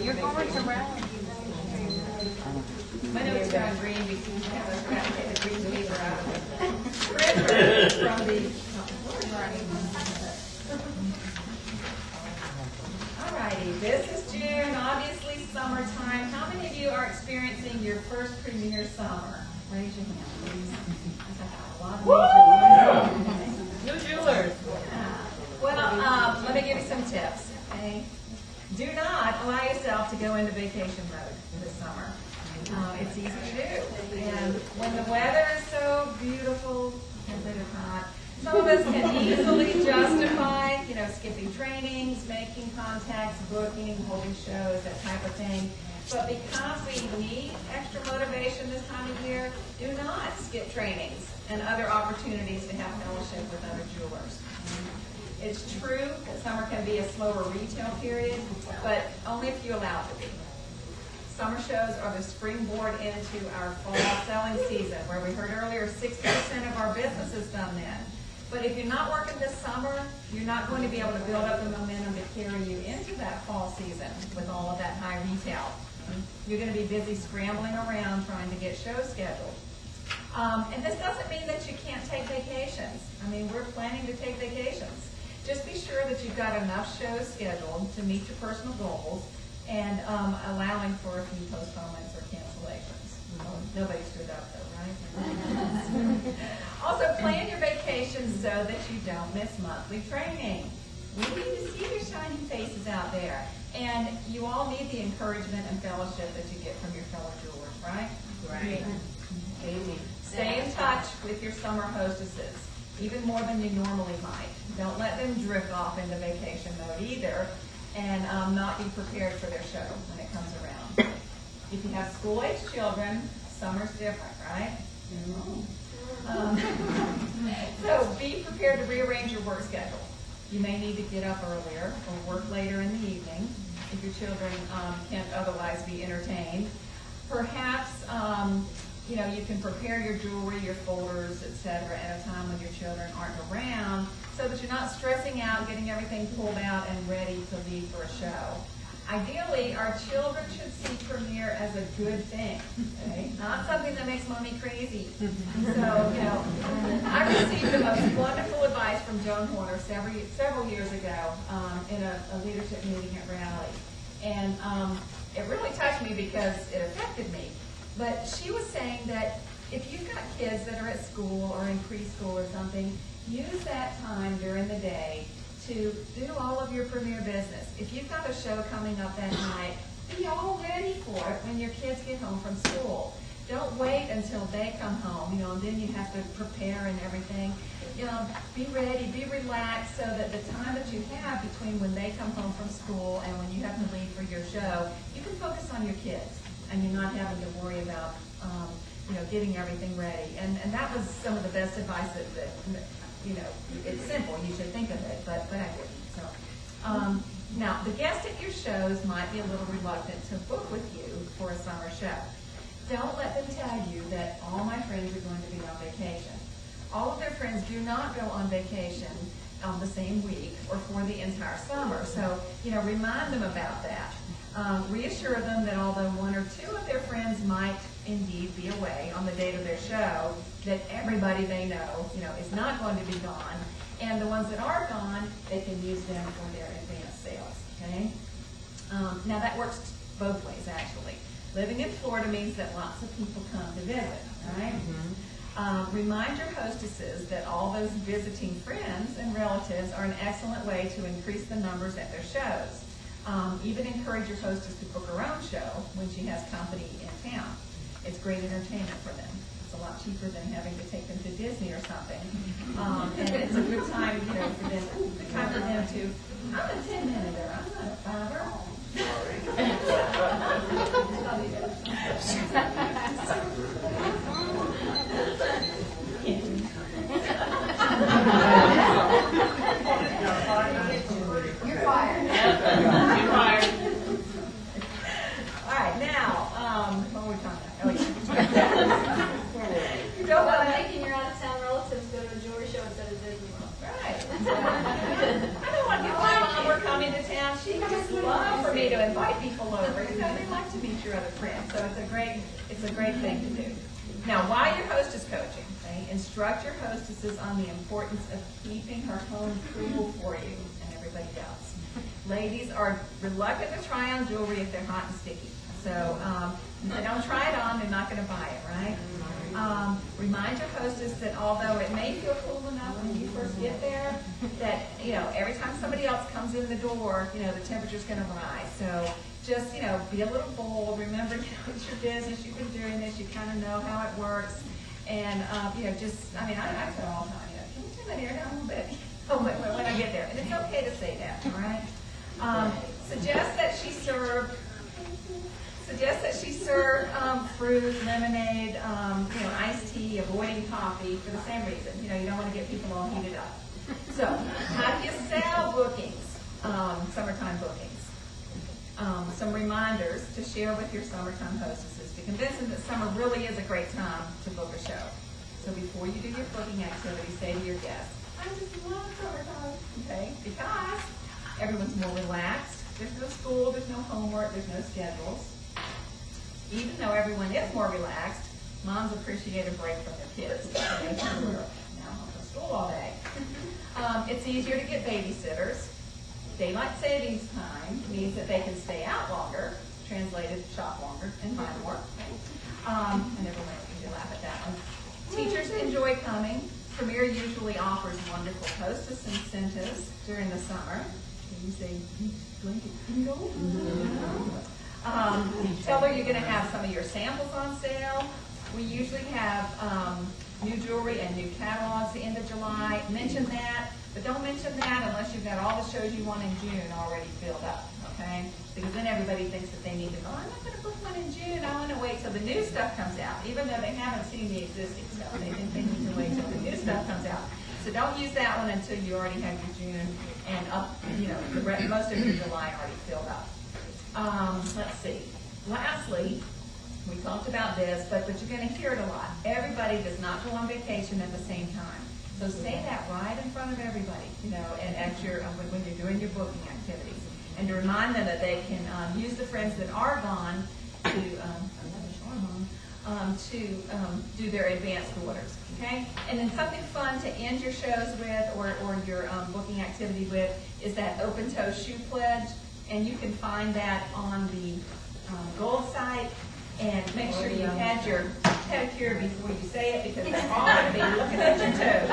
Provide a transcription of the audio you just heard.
You're going to rally. My notes are on green because I forgot to take the green paper out of the printer from the. Alrighty, this is June, obviously summertime. How many of you are experiencing your first premier summer? Raise your hand, please. A lot of New jewelers. Well, let me give you some tips, okay? Do not allow yourself to go into vacation mode this summer. It's easy to do. And when the weather is so beautiful, and it is hot, some of us can easily justify, skipping trainings, making contacts, booking, holding shows, that type of thing. But because we need extra motivation this time of year, do not skip trainings and other opportunities to have fellowship with other jewelers. It's true that summer can be a slower retail period, but only if you allow it to be. Summer shows are the springboard into our fall selling season, where we heard earlier 60% of our business is done then. But if you're not working this summer, you're not going to be able to build up the momentum to carry you into that fall season with all of that high retail. You're going to be busy scrambling around trying to get shows scheduled. And this doesn't mean that you can't take vacations. I mean, we're planning to take vacations. Just be sure that you've got enough shows scheduled to meet your personal goals and allowing for a few postponements or cancellations. Nobody stood up though, right? Also, plan your vacations so that you don't miss monthly training. We need to see your shining faces out there. And you all need the encouragement and fellowship that you get from your fellow jewelers, right? Right. Stay in touch with your summer hostesses, even more than you normally might. Don't let them drift off into vacation mode either, and not be prepared for their show when it comes around. If you have school-age children, summer's different, right? So be prepared to rearrange your work schedule. You may need to get up earlier or work later in the evening if your children can't otherwise be entertained. Perhaps you can prepare your jewelry, your folders, etc. at a time when your children aren't around so that you're not stressing out, getting everything pulled out and ready to leave for a show. Ideally, our children should see premiere as a good thing, okay? Not something that makes mommy crazy. So, I received the most wonderful advice from Joan Horner several years ago in a leadership meeting at Raleigh. And it really touched me because it affected me. But she was saying that if you've got kids that are at school or in preschool or something, use that time during the day to do all of your premier business. If you've got a show coming up that night, be all ready for it when your kids get home from school. Don't wait until they come home, and then you have to prepare and everything. Be ready, be relaxed so that the time that you have between when they come home from school and when you have to leave for your show, you can focus on your kids and you're not having to worry about getting everything ready. And that was some of the best advice that it's simple, you should think of it, but I didn't. So, now, the guests at your shows might be a little reluctant to book with you for a summer show. Don't let them tell you that all my friends are going to be on vacation. All of their friends do not go on vacation on the same week or for the entire summer. So, remind them about that. Reassure them that although one or two of their friends might indeed be away on the date of their show, that everybody they know, is not going to be gone. And the ones that are gone, they can use them for their advanced sales, okay? Now that works both ways, actually. Living in Florida means that lots of people come to visit, right? Remind your hostesses that all those visiting friends and relatives are an excellent way to increase the numbers at their shows. Even encourage your hostess to book her own show when she has company in town. It's great entertainment for them. It's a lot cheaper than having to take them to Disney or something. And it's a good time, for them, to, I'm a 10-minute, I'm not a 5-er. You're fired. You're fired. All right, now, what were we talking about? You don't want to making your out-of-town relatives go to a jewelry show instead of Disney World. Right. I don't want to get my mom, we're coming to town. She just loves for people over. You know, they like to meet your other friends, so it's a great thing to do. Now, while you're hostess coaching, okay, instruct your hostesses on the importance of keeping her home cool for you and everybody else. Ladies are reluctant to try on jewelry if they're hot and sticky. So if they don't try it on, they're not going to buy it, right? Remind your hostess that although it may feel cool enough when you first get there, that, you know, every time somebody else comes in the door, you know, the temperature's going to rise. So just, you know, be a little bold. Remember, you know, it's your business. You've been doing this. You kind of know how it works. And, you know, just, I mean, I say all the time, you know, can we turn that air down a little bit? Oh, when I get there. And it's okay to say that, all right? Suggest that she serve fruit, lemonade, you know, iced tea, avoiding coffee for the same reason. You know, you don't want to get people all heated up. So, how do you sell bookings, summertime bookings? Some reminders to share with your summertime hostesses to convince them that summer really is a great time to book a show. So before you do your booking activity, say to your guests, I just love summertime, okay? Because everyone's more relaxed. There's no school, there's no homework, there's no schedules. Even though everyone is more relaxed, moms appreciate a break from their kids. They now home from school all day. It's easier to get babysitters. Daylight savings time means that they can stay out longer, translated, shop longer, and buy more. I never went to laugh at that one. Teachers enjoy coming. Premier usually offers wonderful hostess incentives during the summer. You say, bingo? Tell her you're going to have some of your samples on sale. We usually have new jewelry and new catalogs at the end of July. Mention that, but don't mention that unless you've got all the shows you want in June already filled up, okay? Because then everybody thinks that they need to go, I'm not going to book one in June. I want to wait till the new stuff comes out. Even though they haven't seen the existing stuff, they think they need to wait till the new stuff comes out. So don't use that one until you already have your June and up, you know, most of your July already filled up. Let's see. Lastly, we talked about this, but you're going to hear it a lot. Everybody does not go on vacation at the same time. So say that right in front of everybody, you know, and at your when you're doing your booking activities, and to remind them that they can use the friends that are gone to do their advanced orders. Okay, and then something fun to end your shows with, or your booking activity with, is that open toe shoe pledge. And you can find that on the Gold site. And make sure you had your pedicure before you say it, because they're all going to be looking at your toes.